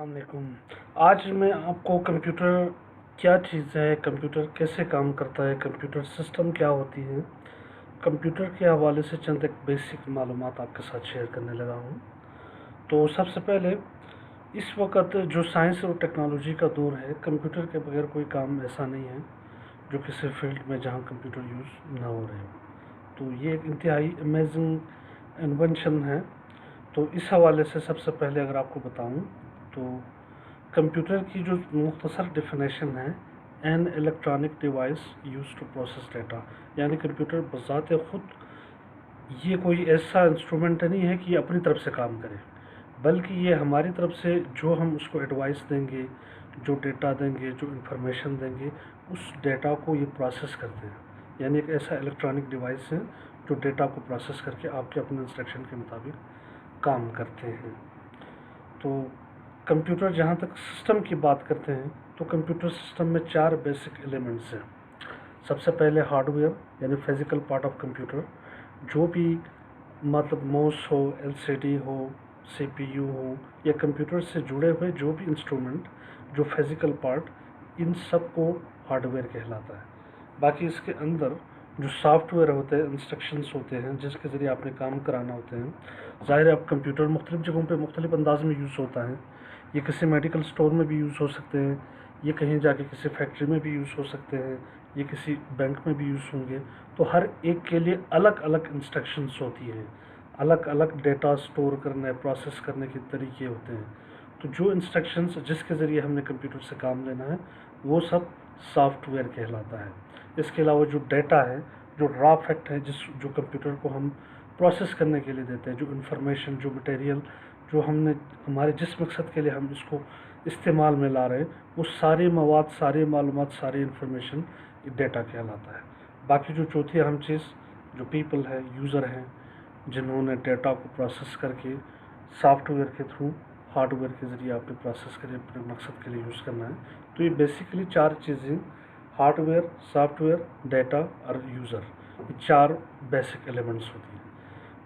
अस्सलाम वालेकुम। आज मैं आपको कंप्यूटर क्या चीज़ है, कंप्यूटर कैसे काम करता है, कंप्यूटर सिस्टम क्या होती है, कंप्यूटर के हवाले से चंद एक बेसिक मालूमात आपके साथ शेयर करने लगा हूँ। तो सबसे पहले इस वक्त जो साइंस और टेक्नोलॉजी का दौर है, कंप्यूटर के बगैर कोई काम ऐसा नहीं है जो किसी फील्ड में जहाँ कंप्यूटर यूज़ ना हो रहे हो। तो ये एक इंतहाई अमेजिंग इन्वेंशन है। तो इस हवाले से सबसे पहले अगर आपको बताऊं तो कंप्यूटर की जो मुख्तसर डेफिनेशन है, an electronic device use to process data, यानी कंप्यूटर बज़ाते ख़ुद ये कोई ऐसा इंस्ट्रूमेंट नहीं है कि ये अपनी तरफ से काम करे, बल्कि ये हमारी तरफ से जो हम उसको एडवाइस देंगे, जो डेटा देंगे, जो इन्फॉर्मेशन देंगे, उस डेटा को ये प्रोसेस करते हैं। यानी एक ऐसा इलेक्ट्रॉनिक डिवाइस है जो डेटा को प्रोसेस करके आपके अपने इंस्ट्रक्शन के मुताबिक काम करते हैं। तो कंप्यूटर, जहाँ तक सिस्टम की बात करते हैं, तो कंप्यूटर सिस्टम में 4 बेसिक एलिमेंट्स हैं। सबसे पहले हार्डवेयर यानी फिज़िकल पार्ट ऑफ कंप्यूटर, जो भी मतलब माउस हो, एलसीडी हो, सीपीयू हो, या कंप्यूटर से जुड़े हुए जो भी इंस्ट्रूमेंट, जो फिज़िकल पार्ट, इन सब को हार्डवेयर कहलाता है। बाकी इसके अंदर जो सॉफ्टवेयर होते हैं, इंस्ट्रक्शंस होते हैं जिसके ज़रिए आपने काम कराना होते हैं। ज़ाहिर है अब कंप्यूटर मुख्तलिफ़ जगहों पे मुख्तलिफ़ अंदाज में यूज़ होता है। ये किसी मेडिकल स्टोर में भी यूज़ हो सकते हैं, ये कहीं जाके किसी फैक्ट्री में भी यूज़ हो सकते हैं, ये किसी बैंक में भी यूज़ होंगे। तो हर एक के लिए अलग अलग इंस्ट्रक्शंस होती हैं, अलग अलग डेटा स्टोर करने, प्रोसेस करने के तरीके होते हैं। तो जो इंस्ट्रक्शंस जिसके ज़रिए हमने कंप्यूटर से काम लेना है, वो सब सॉफ्टवेयर कहलाता है। इसके अलावा जो डेटा है, जो रॉ फैक्ट है, जो कंप्यूटर को हम प्रोसेस करने के लिए देते हैं, जो इन्फॉर्मेशन, जो मटेरियल, जो हमने हमारे जिस मकसद के लिए हम इसको इस्तेमाल में ला रहे हैं, वो सारे मवाद, सारी मालूमात, सारी इन्फॉर्मेशन डेटा कहलाता है। बाकी जो चौथी अहम चीज़ जो पीपल है, यूज़र हैं, जिन्होंने डेटा को प्रोसेस करके सॉफ्टवेयर के थ्रू, हार्डवेयर के ज़रिए आपने प्रोसेस करके अपने मकसद के लिए यूज़ करना है। तो ये बेसिकली 4 चीज़ें, हार्डवेयर, सॉफ्टवेयर, डेटा और यूज़र, ये 4 बेसिक एलिमेंट्स होती हैं।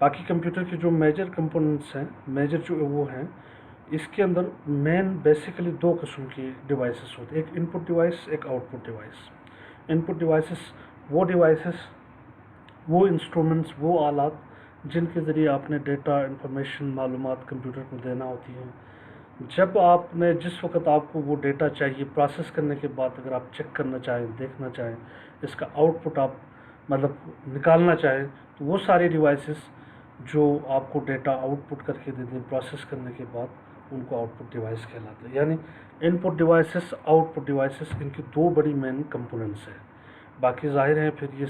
बाकी कंप्यूटर के जो मेजर कंपोनेंट्स हैं, मेजर जो वो हैं, इसके अंदर मेन बेसिकली 2 किस्म के डिवाइसेस होते हैं, एक इनपुट डिवाइस, एक आउटपुट डिवाइस। इनपुट डिवाइसेस वो इंस्ट्रूमेंट्स, वो आलात जिनके ज़रिए आपने डेटा, इंफॉर्मेशन, मालूमात कंप्यूटर को देना होती हैं। जब आपने जिस वक्त आपको वो डेटा चाहिए, प्रोसेस करने के बाद अगर आप चेक करना चाहें, देखना चाहें, इसका आउटपुट आप मतलब निकालना चाहें, तो वो सारे डिवाइसेस जो आपको डेटा आउटपुट करके दे दें प्रोसेस करने के बाद, उनको आउटपुट डिवाइस कहलाते हैं। यानी इनपुट डिवाइसेस, आउटपुट डिवाइसेस, इनकी 2 बड़ी मेन कंपोनेंट्स हैं। बाकी ज़ाहिर है फिर ये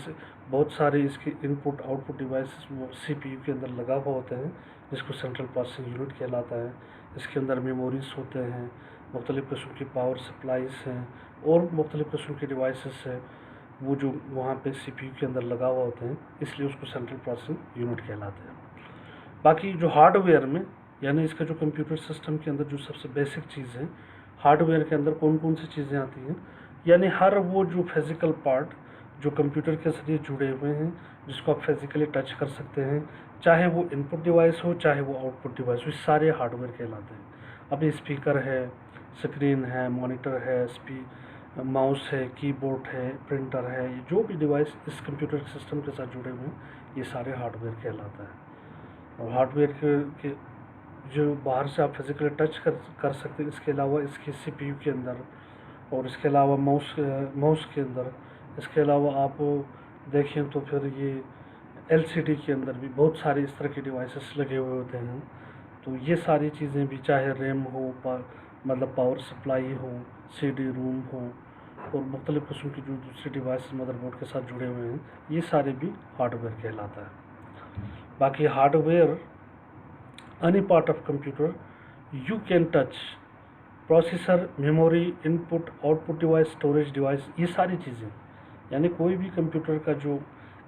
बहुत सारे इसके इनपुट आउटपुट डिवाइसेस वो सीपीयू के अंदर लगा हुआ होते हैं, जिसको सेंट्रल प्रोसेसिंग यूनिट कहलाता है। इसके अंदर मेमोरीज होते हैं, मुख्तलिफ़ किस्म की पावर सप्लाईज हैं, और मुख्तलिफ़ किस्म के डिवाइसेस हैं वो जो वहाँ पे सीपीयू के अंदर लगा हुआ होते हैं, इसलिए उसको सेंट्रल प्रोसेसिंग यूनिट कहलाते हैं। बाकी जो हार्डवेयर में, यानी इसका जो कंप्यूटर सिस्टम के अंदर जो सबसे बेसिक चीज़ है, हार्डवेयर के अंदर कौन कौन सी चीज़ें आती हैं, यानी हर वो जो फिज़िकल पार्ट जो कंप्यूटर के ज़रिए जुड़े हुए हैं, जिसको आप फिज़िकली टच कर सकते हैं, चाहे वो इनपुट डिवाइस हो, चाहे वो आउटपुट डिवाइस हो, सारे हार्डवेयर कहलाते हैं। अभी स्पीकर है, स्क्रीन है, मॉनिटर है, माउस है, कीबोर्ड है, प्रिंटर है, जो भी डिवाइस इस कंप्यूटर सिस्टम के साथ जुड़े हुए हैं, ये सारे हार्डवेयर कहलाता है। और हार्डवेयर के जो बाहर से आप फिज़िकली टच कर सकते हैं, इसके अलावा इसके सीपीयू के अंदर, और इसके अलावा माउस के अंदर, इसके अलावा आप देखें तो फिर ये एलसीडी के अंदर भी बहुत सारे इस तरह के डिवाइसेस लगे हुए होते हैं। तो ये सारी चीज़ें भी, चाहे रैम हो, मतलब पावर सप्लाई हो, सीडी रोम हो, और मुख्तलिफ़ किस्म की जो दूसरी डिवाइस मदरबोर्ड के साथ जुड़े हुए हैं, ये सारे भी हार्डवेयर कहलाता है। बाकी hardware any part of computer you can touch, processor, memory, input output device, storage device, ये सारी चीज़ें, यानी कोई भी कंप्यूटर का जो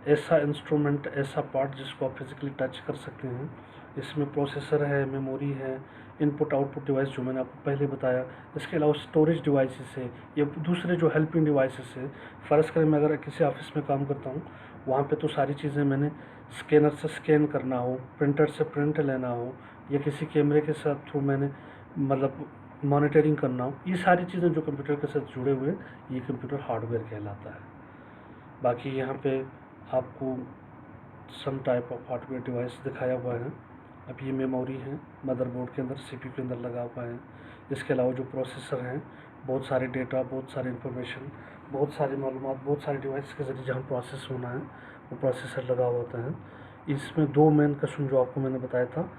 ऐसा इंस्ट्रूमेंट, ऐसा पार्ट जिसको आप फिज़िकली टच कर सकते हैं, इसमें प्रोसेसर है, मेमोरी है, इनपुट आउटपुट डिवाइस जो मैंने आपको पहले बताया, इसके अलावा स्टोरेज डिवाइसेस है, या दूसरे जो हेल्पिंग डिवाइसेस है। फ़र्ज़ करें मैं अगर किसी ऑफिस में काम करता हूँ, वहाँ पे तो सारी चीज़ें मैंने स्कैनर से स्कैन करना हो, प्रिंटर से प्रिंट लेना हो, या किसी कैमरे के साथ थ्रू मैंने मतलब मॉनिटरिंग करना हो, ये सारी चीज़ें जो कंप्यूटर के साथ जुड़े हुए ये कंप्यूटर हार्डवेयर कहलाता है। बाकी यहाँ पे आपको some type of hardware device दिखाया हुआ है। अब ये मेमोरी है मदरबोर्ड के अंदर, सीपीयू के अंदर लगा हुआ है। इसके अलावा जो प्रोसेसर हैं, बहुत सारे डेटा, बहुत सारे इन्फॉर्मेशन, बहुत सारी मालूमात, बहुत सारे डिवाइस के ज़रिए जहाँ प्रोसेस होना है वो प्रोसेसर लगा होता है। इसमें दो मेन कस्म जो आपको मैंने बताया था,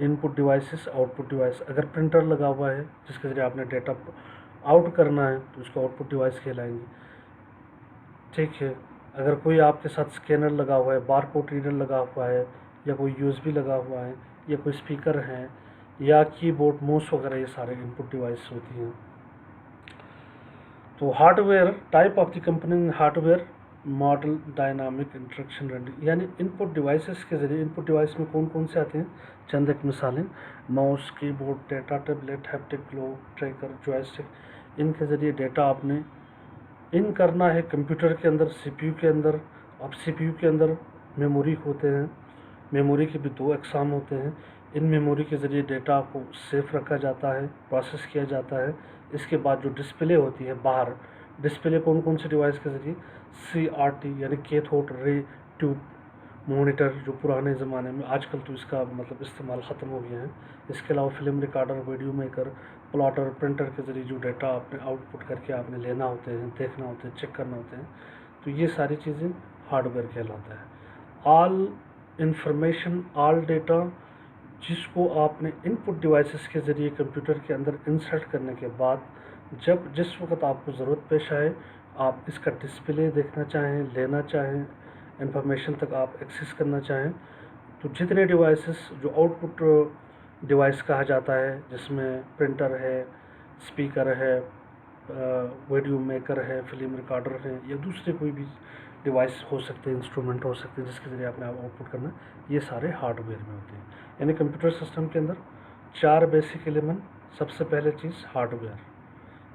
इनपुट डिवाइसेस, आउटपुट डिवाइस। अगर प्रिंटर लगा हुआ है जिसके ज़रिए आपने डेटा आउट करना है तो उसको आउटपुट डिवाइस कहलाएंगे, ठीक है। अगर कोई आपके साथ स्कैनर लगा हुआ है, बारकोड रीडर लगा हुआ है, या कोई यूएसबी लगा हुआ है, या कोई स्पीकर है, या कीबोर्ड, माउस वगैरह, ये सारे इनपुट डिवाइस होती हैं। तो hardware type of the company, hardware model dynamic instruction rendering, यानी इनपुट डिवाइसेस के ज़रिए। इनपुट डिवाइस में कौन कौन से आते हैं, चंद एक मिसालें, mouse, keyboard, data tablet, haptic glove, tracker, joystick. इनके ज़रिए डेटा आपने इन करना है कंप्यूटर के अंदर, सीपीयू के अंदर। अब सीपीयू के अंदर मेमोरी होते हैं, मेमोरी के भी दो अक़साम होते हैं। इन मेमोरी के ज़रिए डेटा को सेफ रखा जाता है, प्रोसेस किया जाता है। इसके बाद जो डिस्प्ले होती है बाहर, डिस्प्ले कौन कौन से डिवाइस के ज़रिए, CRT यानी कैथोड रे ट्यूब मॉनिटर, जो पुराने ज़माने में, आजकल तो इसका मतलब इस्तेमाल ख़त्म हो गया है। इसके अलावा film recorder, video maker, plotter, printer के ज़रिए जो डेटा आपने आउटपुट करके आपने लेना होते हैं, देखना होते हैं, चेक करना होते हैं, तो ये सारी चीज़ें हार्डवेयर कहलाता है। ऑल इंफॉर्मेशन, ऑल डेटा, जिसको आपने इनपुट डिवाइसेस के ज़रिए कंप्यूटर के अंदर इंसर्ट करने के बाद, जब जिस वक्त आपको ज़रूरत पेश आए, आप इसका डिस्प्ले देखना चाहें, लेना चाहें, इंफॉर्मेशन तक आप एक्सेस करना चाहें, तो जितने डिवाइसेस जो आउटपुट डिवाइस कहा जाता है, जिसमें प्रिंटर है, स्पीकर है, वीडियो मेकर है, फिल्म रिकॉर्डर है, या दूसरे कोई भी डिवाइस हो सकते हैं, इंस्ट्रूमेंट हो सकते हैं जिसके ज़रिए आपने आउटपुट करना, ये सारे हार्डवेयर में होते हैं। यानी कंप्यूटर सिस्टम के अंदर 4 बेसिक एलिमेंट। सबसे पहले चीज़ हार्डवेयर,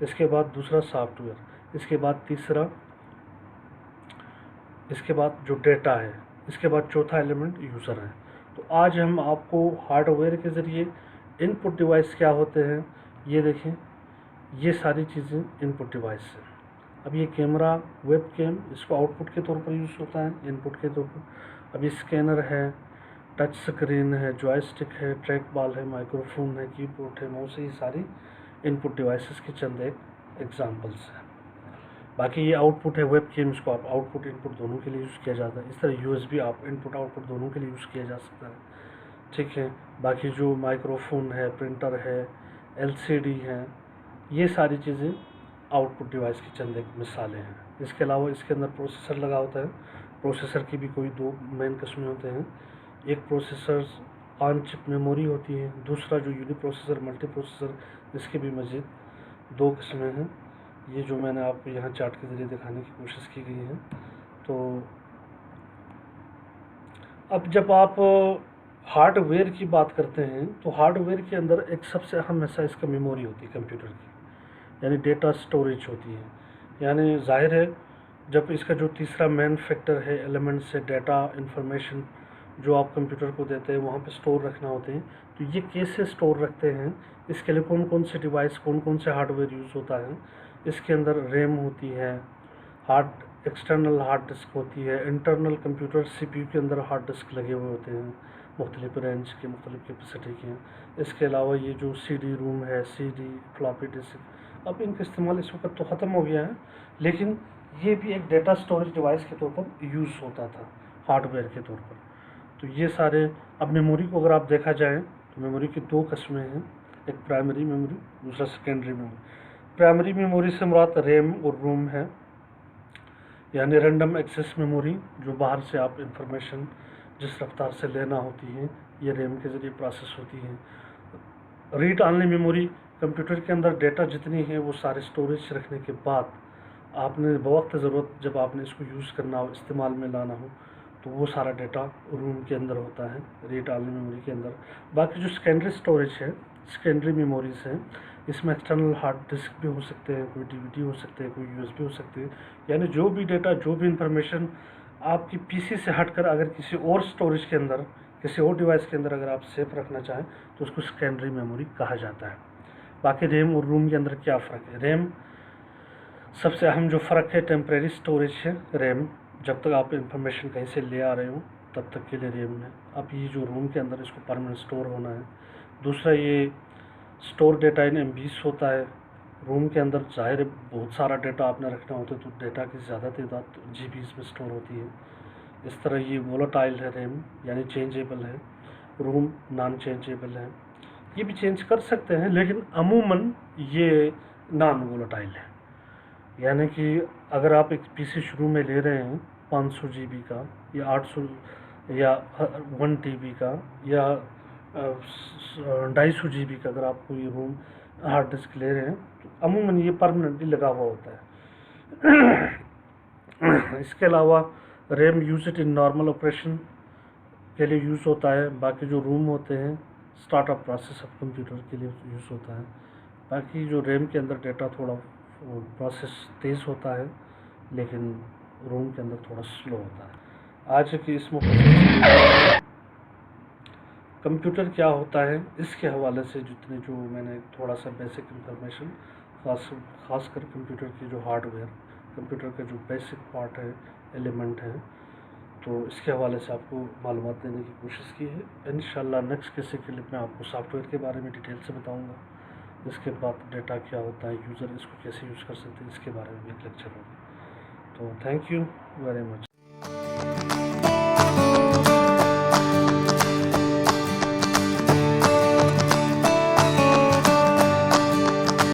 इसके बाद दूसरा सॉफ्टवेयर, इसके बाद तीसरा, इसके बाद जो डेटा है, इसके बाद चौथा एलिमेंट यूज़र है। तो आज हम आपको हार्डवेयर के ज़रिए इनपुट डिवाइस क्या होते हैं ये देखें। ये सारी चीज़ें इनपुट डिवाइस हैं। अब ये कैमरा, वेब कैम, इसको आउटपुट के तौर पर यूज़ होता है, इनपुट के तौर पर। अब ये स्कैनर है, टच स्क्रीन है, जॉयस्टिक है, ट्रैक बॉल है, माइक्रोफोन है, कीबोर्ड है, माउस है, ये सारी इनपुट डिवाइसेस के चंद एक एग्जांपल्स हैं। बाकी ये आउटपुट है, वेब कैम, इसको आप आउटपुट इनपुट दोनों के लिए यूज़ किया जाता है। इस तरह यूएसबी आप इनपुट आउटपुट दोनों के लिए यूज़ किया जा सकता है, ठीक है। बाकी जो माइक्रोफोन है, प्रिंटर है, LCD है, ये सारी चीज़ें आउटपुट डिवाइस की चंद एक मिसालें हैं। इसके अलावा इसके अंदर प्रोसेसर लगा होता है। प्रोसेसर की भी कोई दो मेन किस्में होते हैं। एक प्रोसेसर ऑन चिप मेमोरी होती है, दूसरा जो यूनी प्रोसेसर, मल्टी प्रोसेसर, इसके भी मज़ीद दो किस्में हैं। ये जो मैंने आपको यहाँ चार्ट के ज़रिए दिखाने की कोशिश की गई है। तो अब जब आप हार्डवेयर की बात करते हैं तो हार्डवेयर के अंदर एक सबसे अहम हिस्सा इसका मेमोरी होती है कंप्यूटर की, यानी डेटा स्टोरेज होती है। यानी जाहिर है जब इसका जो तीसरा मेन फैक्टर है एलिमेंट से डेटा इंफॉर्मेशन जो आप कंप्यूटर को देते हैं वहाँ पे स्टोर रखना होते हैं, तो ये कैसे स्टोर रखते हैं, इसके लिए कौन कौन से डिवाइस, कौन कौन से हार्डवेयर यूज़ होता है। इसके अंदर रैम होती है, एक्सटर्नल हार्ड डिस्क होती है, इंटरनल कंप्यूटर CPU के अंदर हार्ड डिस्क लगे हुए होते हैं मुख्तलिफ रेंज के, मुख्तलिफ कैपेसिटी के। इसके अलावा ये जो CD रोम है, CD, फ्लॉपी डिस्क, अब इनका इस्तेमाल इस वक्त तो ख़त्म हो गया है, लेकिन ये भी एक डेटा स्टोरेज डिवाइस के तौर पर यूज़ होता था हार्डवेयर के तौर पर। तो ये सारे, अब मेमोरी को अगर आप देखा जाए तो मेमोरी की दो किस्में हैं, एक प्राइमरी मेमोरी, दूसरा सेकेंडरी मेमोरी। प्राइमरी मेमोरी से मुराद रैम और रोम है, यानी रैंडम एक्सेस मेमोरी, जो बाहर से आप इंफॉर्मेशन जिस रफ्तार से लेना होती है ये रैम के ज़रिए प्रोसेस होती है। रीड ऑनली मेमोरी, कंप्यूटर के अंदर डेटा जितनी है वो सारे स्टोरेज रखने के बाद आपने बवक्त ज़रूरत जब आपने इसको यूज़ करना हो, इस्तेमाल में लाना हो, तो वो सारा डेटा रूम के अंदर होता है, रीड ऑनली मेमोरी के अंदर। बाकी जो सेकेंडरी स्टोरेज है, सेकेंडरी मेमोरीज हैं, इसमें एक्सटर्नल हार्ड डिस्क भी हो सकते हैं, कोई DVD हो सकते हैं, कोई USB हो सकते हैं। यानी जो भी डेटा, जो भी इंफॉर्मेशन आपकी PC से हटकर अगर किसी और स्टोरेज के अंदर, किसी और डिवाइस के अंदर अगर आप सेफ रखना चाहें तो उसको सेकेंडरी मेमोरी कहा जाता है। बाकी रैम और रोम के अंदर क्या फ़र्क है? रैम सबसे अहम जो फ़र्क है, टेम्परेरी स्टोरेज है रैम, जब तक आप इंफॉर्मेशन कहीं से ले आ रहे हो तब तक के लिए रैम है। अब ये जो रोम के अंदर इसको परमानेंट स्टोर होना है। दूसरा, ये स्टोर डेटा इन एमबीज होता है। रोम के अंदर ज़ाहिर है बहुत सारा डेटा आपने रखना होता है, तो डेटा की ज़्यादा तादाद जीबीज़ में स्टोर होती है। इस तरह ये वोलेटाइल है रैम, यानी चेंजेबल है। रोम नॉन चेंजेबल है, ये भी चेंज कर सकते हैं, लेकिन अमूमन ये नॉन वोलेटाइल है। यानी कि अगर आप एक पीसी शुरू में ले रहे हैं 500 जीबी का या 800 या 1 टीबी का या 250 जीबी का, अगर आप कोई रोम हार्ड डिस्क ले रहे हैं तो अमूमन ये परमानेंटली लगा हुआ होता है। इसके अलावा RAM use it in normal operation के लिए यूज़ होता है। बाकी जो रोम होते हैं स्टार्टअप प्रोसेस ऑफ कंप्यूटर के लिए यूज़ होता है। बाकी जो रैम के अंदर डेटा थोड़ा प्रोसेस तेज़ होता है, लेकिन रोम के अंदर थोड़ा स्लो होता है। आज की इस कंप्यूटर क्या होता है इसके हवाले से जितने जो मैंने थोड़ा सा बेसिक इंफॉर्मेशन, खासकर कंप्यूटर की जो हार्डवेयर, कंप्यूटर का जो बेसिक पार्ट है, एलिमेंट है, तो इसके हवाले से आपको मालूमात देने की कोशिश की है। इंशाल्लाह नेक्स्ट किसी क्लिप में आपको सॉफ्टवेयर के बारे में डिटेल से बताऊंगा। इसके बाद डेटा क्या होता है, यूज़र इसको कैसे यूज़ कर सकते हैं, इसके बारे में भी एक लेक्चर होगा। तो थैंक यू वेरी मच।